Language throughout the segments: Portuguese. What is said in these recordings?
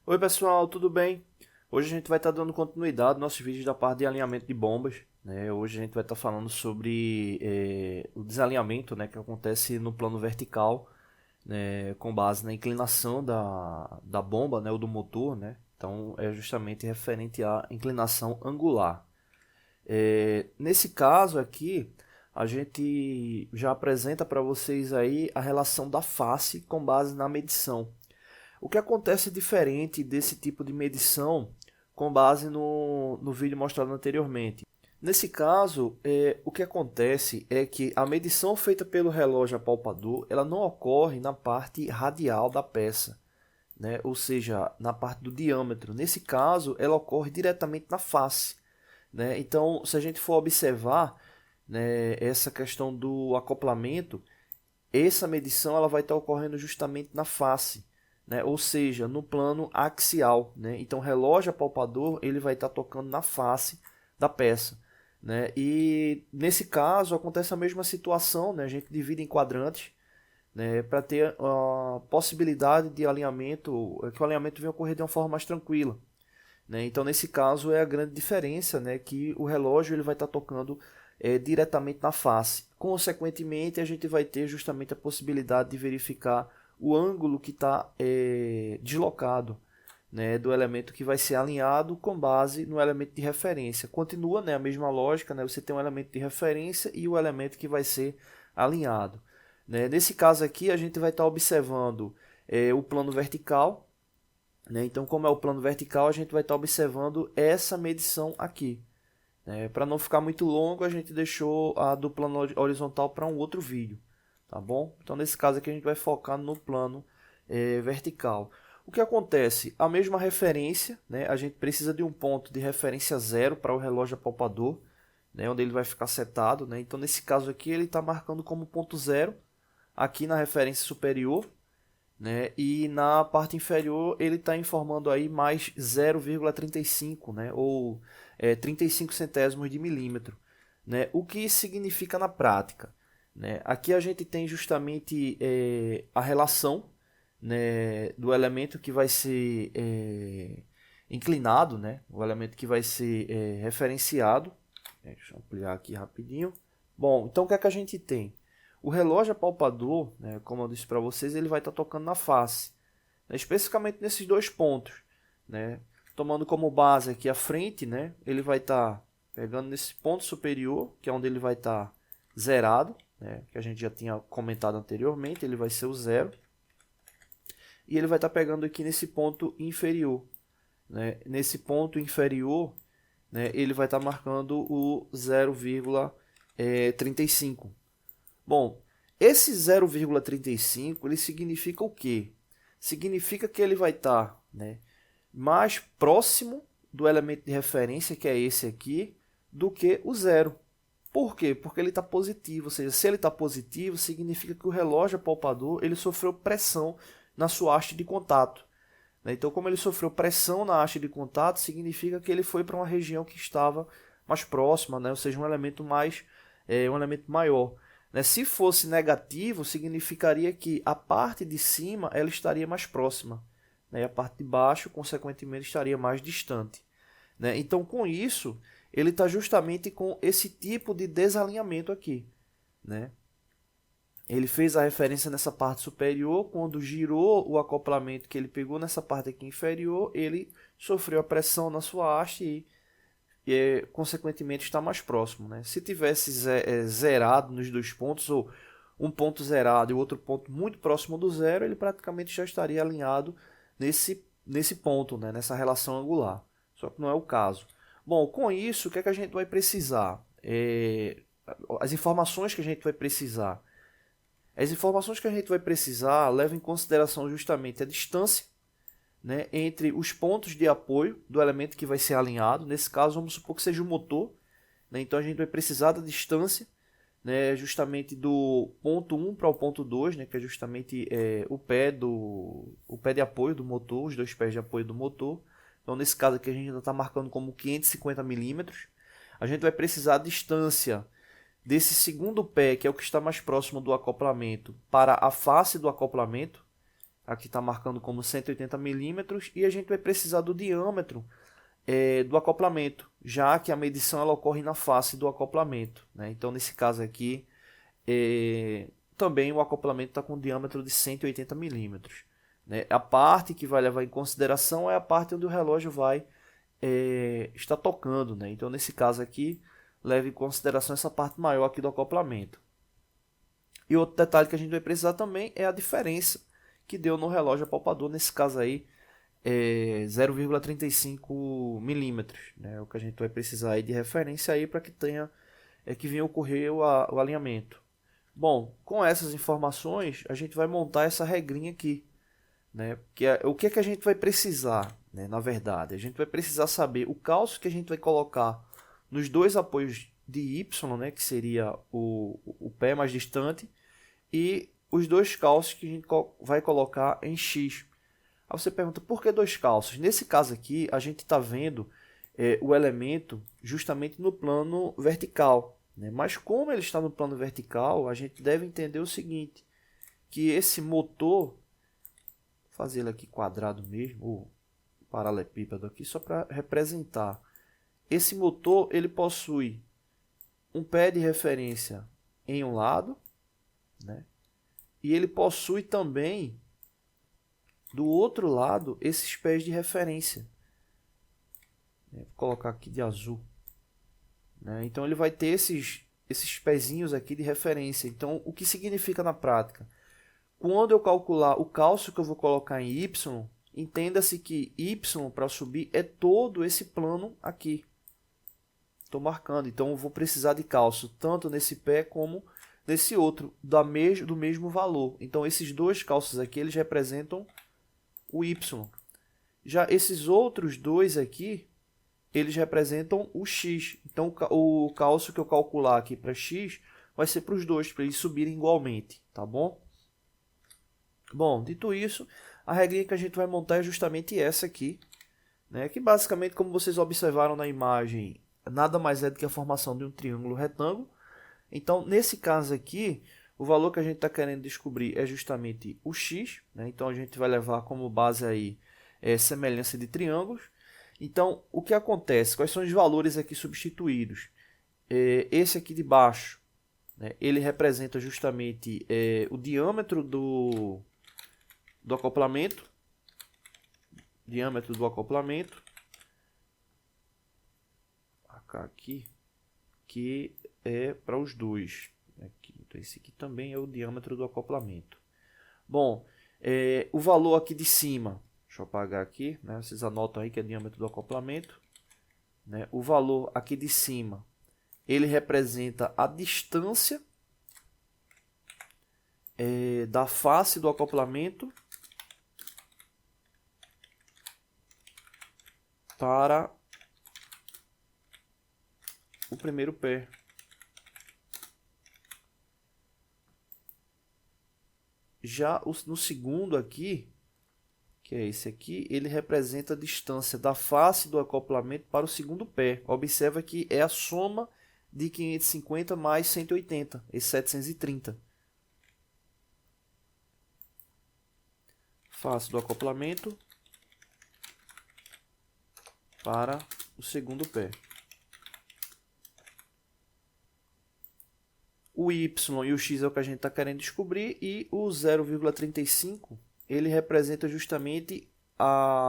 Oi pessoal, tudo bem? Hoje a gente vai estar dando continuidade aos nossos vídeos da parte de alinhamento de bombas, né? Hoje a gente vai estar falando sobre o desalinhamento, né, que acontece no plano vertical, né, com base na inclinação da bomba, né, ou do motor, né? Então é justamente referente à inclinação angular. Nesse caso aqui, a gente já apresenta para vocês aí a relação da face com base na medição. O que acontece diferente desse tipo de medição com base no vídeo mostrado anteriormente? Nesse caso, o que acontece é que a medição feita pelo relógio apalpador ela não ocorre na parte radial da peça, né? Ou seja, na parte do diâmetro. Nesse caso, ela ocorre diretamente na face, né? Então, se a gente for observar, né, essa questão do acoplamento, essa medição ela vai estar ocorrendo justamente na face, né? Ou seja, no plano axial, né? Então, o relógio apalpador ele vai estar tocando na face da peça, né? E nesse caso acontece a mesma situação, né? A gente divide em quadrantes, né? Para ter a possibilidade de alinhamento, que o alinhamento venha ocorrer de uma forma mais tranquila, né? Então, nesse caso é a grande diferença, né? Que o relógio ele vai estar tocando diretamente na face. Consequentemente, a gente vai ter justamente a possibilidade de verificar o ângulo que está deslocado, né, do elemento que vai ser alinhado com base no elemento de referência. Continua, né, a mesma lógica, né, você tem um elemento de referência e o elemento que vai ser alinhado. Né? Nesse caso aqui, a gente vai estar observando o plano vertical, né? Então, como é o plano vertical, a gente vai estar observando essa medição aqui. Para não ficar muito longo, a gente deixou a do plano horizontal para um outro vídeo, tá bom? Então, nesse caso aqui, a gente vai focar no plano vertical. O que acontece? A mesma referência, né? A gente precisa de um ponto de referência zero para o relógio apalpador, né? Onde ele vai ficar setado, né? Então, nesse caso aqui, ele está marcando como ponto zero aqui na referência superior, né? E na parte inferior ele está informando aí mais 0,35, né? Ou 35 centésimos de milímetro, né? O que isso significa na prática, né? Aqui a gente tem justamente a relação, né, do elemento que vai ser inclinado, né? O elemento que vai ser referenciado. Deixa eu ampliar aqui rapidinho. Bom, então o que é que a gente tem? O relógio apalpador, né, como eu disse para vocês, ele vai estar tocando na face, né, especificamente nesses dois pontos, né, tomando como base aqui a frente, né, ele vai estar pegando nesse ponto superior, que é onde ele vai estar zerado, né, que a gente já tinha comentado anteriormente, ele vai ser o zero, e ele vai estar pegando aqui nesse ponto inferior, né, nesse ponto inferior, né, ele vai estar marcando o 0,35. Bom, esse 0,35 ele significa o quê? Significa que ele vai estar, né, mais próximo do elemento de referência, que é esse aqui, do que o zero. Por quê? Porque ele está positivo, ou seja, se ele está positivo, significa que o relógio apalpador ele sofreu pressão na sua haste de contato. Né? Então, como ele sofreu pressão na haste de contato, significa que ele foi para uma região que estava mais próxima, né? Ou seja, um elemento um elemento maior. Né? Se fosse negativo, significaria que a parte de cima ela estaria mais próxima, né? E a parte de baixo, consequentemente, estaria mais distante. Né? Então, com isso, ele está justamente com esse tipo de desalinhamento aqui. Né? Ele fez a referência nessa parte superior, quando girou o acoplamento que ele pegou nessa parte aqui inferior, ele sofreu a pressão na sua haste e consequentemente está mais próximo. Né? Se tivesse zerado nos dois pontos, ou um ponto zerado e outro ponto muito próximo do zero, ele praticamente já estaria alinhado nesse ponto, né? Nessa relação angular. Só que não é o caso. Bom, com isso, o que é que a gente vai precisar? As informações que a gente vai precisar. As informações que a gente vai precisar levam em consideração justamente a distância, né, entre os pontos de apoio do elemento que vai ser alinhado. Nesse caso, vamos supor que seja o motor. Né, então, a gente vai precisar da distância, né, justamente do ponto 1 para o ponto 2, né, que é justamente o pé de apoio do motor, os dois pés de apoio do motor. Então, nesse caso aqui, a gente ainda está marcando como 550 milímetros. A gente vai precisar a distância desse segundo pé, que é o que está mais próximo do acoplamento, para a face do acoplamento. aqui está marcando como 180 milímetros, e a gente vai precisar do diâmetro do acoplamento, já que a medição ela ocorre na face do acoplamento, né? Então, nesse caso aqui, também o acoplamento está com um diâmetro de 180 milímetros. Né? A parte que vai levar em consideração é a parte onde o relógio vai estar tocando. Né? Então, nesse caso aqui, leve em consideração essa parte maior aqui do acoplamento. E outro detalhe que a gente vai precisar também é a diferença que deu no relógio apalpador, nesse caso aí, 0,35 milímetros. Né? O que a gente vai precisar aí de referência aí para que que venha ocorrer o alinhamento. Bom, com essas informações, a gente vai montar essa regrinha aqui. Né? O que é que a gente vai precisar, né? Na verdade? A gente vai precisar saber o cálculo que a gente vai colocar nos dois apoios de Y, né? Que seria o pé mais distante, e os dois cálculos que a gente vai colocar em X. Aí você pergunta, por que dois cálculos? Nesse caso aqui, a gente está vendo o elemento justamente no plano vertical. Né? Mas como ele está no plano vertical, a gente deve entender o seguinte, que esse motor, vou fazer ele aqui quadrado mesmo, ou paralelepípedo aqui, só para representar. Esse motor ele possui um pé de referência em um lado, né? E ele possui também, do outro lado, esses pés de referência. Vou colocar aqui de azul. Né? Então ele vai ter esses pezinhos aqui de referência. Então o que significa na prática? Quando eu calcular o cálculo que eu vou colocar em Y, entenda-se que Y para subir é todo esse plano aqui. Estou marcando, então eu vou precisar de cálculo tanto nesse pé como nesse outro, do mesmo valor. Então esses dois cálculos aqui eles representam o Y. Já esses outros dois aqui, eles representam o X. Então o cálculo que eu calcular aqui para X vai ser para os dois, para eles subirem igualmente, tá bom? Bom, dito isso, a regrinha que a gente vai montar é justamente essa aqui, né? Que basicamente, como vocês observaram na imagem, nada mais é do que a formação de um triângulo retângulo. Então, nesse caso aqui, o valor que a gente está querendo descobrir é justamente o x, né? Então, a gente vai levar como base aí semelhança de triângulos. Então, o que acontece? Quais são os valores aqui substituídos? Esse aqui de baixo, né? Ele representa justamente o diâmetro do acoplamento, aqui, que é para os dois. Aqui. Então, esse aqui também é o diâmetro do acoplamento. Bom, o valor aqui de cima, deixa eu apagar aqui, né? Vocês anotam aí que é o diâmetro do acoplamento. Né? O valor aqui de cima, ele representa a distância da face do acoplamento para o primeiro pé. Já no segundo aqui, que é esse aqui, ele representa a distância da face do acoplamento para o segundo pé. Observa que é a soma de 550 mais 180, esse 730. Face do acoplamento para o segundo pé. O Y e o X é o que a gente está querendo descobrir, e o 0,35 ele representa justamente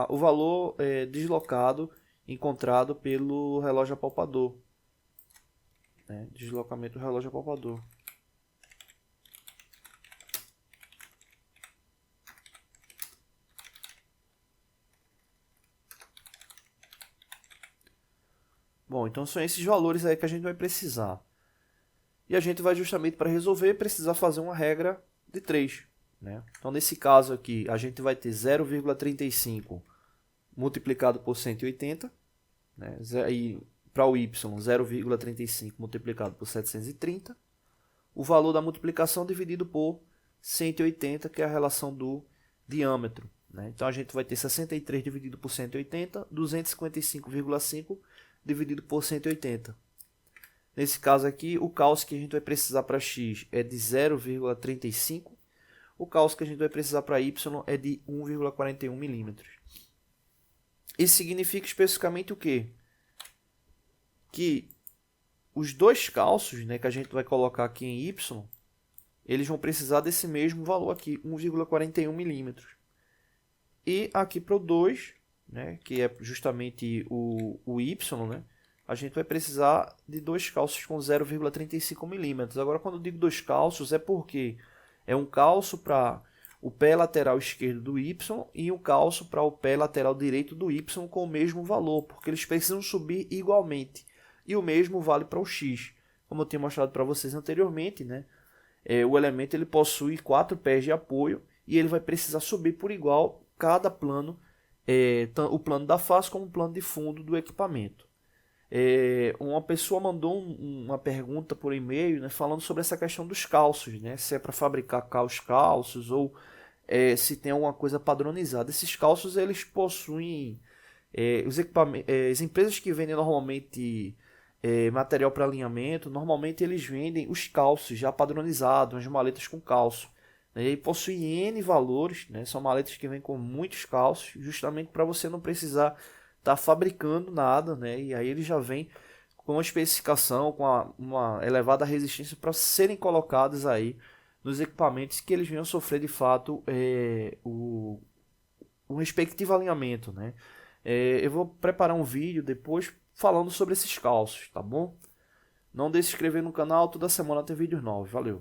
o valor deslocado encontrado pelo relógio apalpador. Né? Deslocamento do relógio apalpador. Bom, então são esses valores aí que a gente vai precisar. E a gente vai justamente para resolver precisar fazer uma regra de 3. Né? Então nesse caso aqui a gente vai ter 0,35 multiplicado por 180. Né? E para o Y 0,35 multiplicado por 730. O valor da multiplicação dividido por 180, que é a relação do diâmetro. Né? Então a gente vai ter 63 dividido por 180, 255,5 dividido por 180. Nesse caso aqui, o cálculo que a gente vai precisar para x é de 0,35. o cálcio que a gente vai precisar para Y é de 1,41 milímetros. Isso significa especificamente o quê? Que os dois cálcios, né, que a gente vai colocar aqui em Y, eles vão precisar desse mesmo valor aqui, 1,41 milímetros. E aqui para o 2, né, que é justamente o Y, né, a gente vai precisar de dois cálcios com 0,35 milímetros. Agora, quando eu digo dois cálcios, é porque é um cálcio para o pé lateral esquerdo do Y e um cálcio para o pé lateral direito do Y com o mesmo valor, porque eles precisam subir igualmente. E o mesmo vale para o X. Como eu tinha mostrado para vocês anteriormente, né, o elemento ele possui 4 pés de apoio e ele vai precisar subir por igual cada plano, o plano da face como o plano de fundo do equipamento. Uma pessoa mandou uma pergunta por e-mail, né, falando sobre essa questão dos cálcios, né, se é para fabricar os cálcios ou se tem alguma coisa padronizada. Esses cálcios eles possuem os equipamentos, as empresas que vendem normalmente material para alinhamento, normalmente eles vendem os cálcios já padronizados, as maletas com cálcio. Né, e possuem N valores, né, são maletas que vêm com muitos cálcios, justamente para você não precisar estar fabricando nada, né, e aí ele já vem com uma especificação, com uma elevada resistência para serem colocados aí nos equipamentos que eles venham sofrer de fato o respectivo alinhamento, né. Eu vou preparar um vídeo depois falando sobre esses cálcios, tá bom? Não deixe de se inscrever no canal, toda semana tem vídeos novos. Valeu!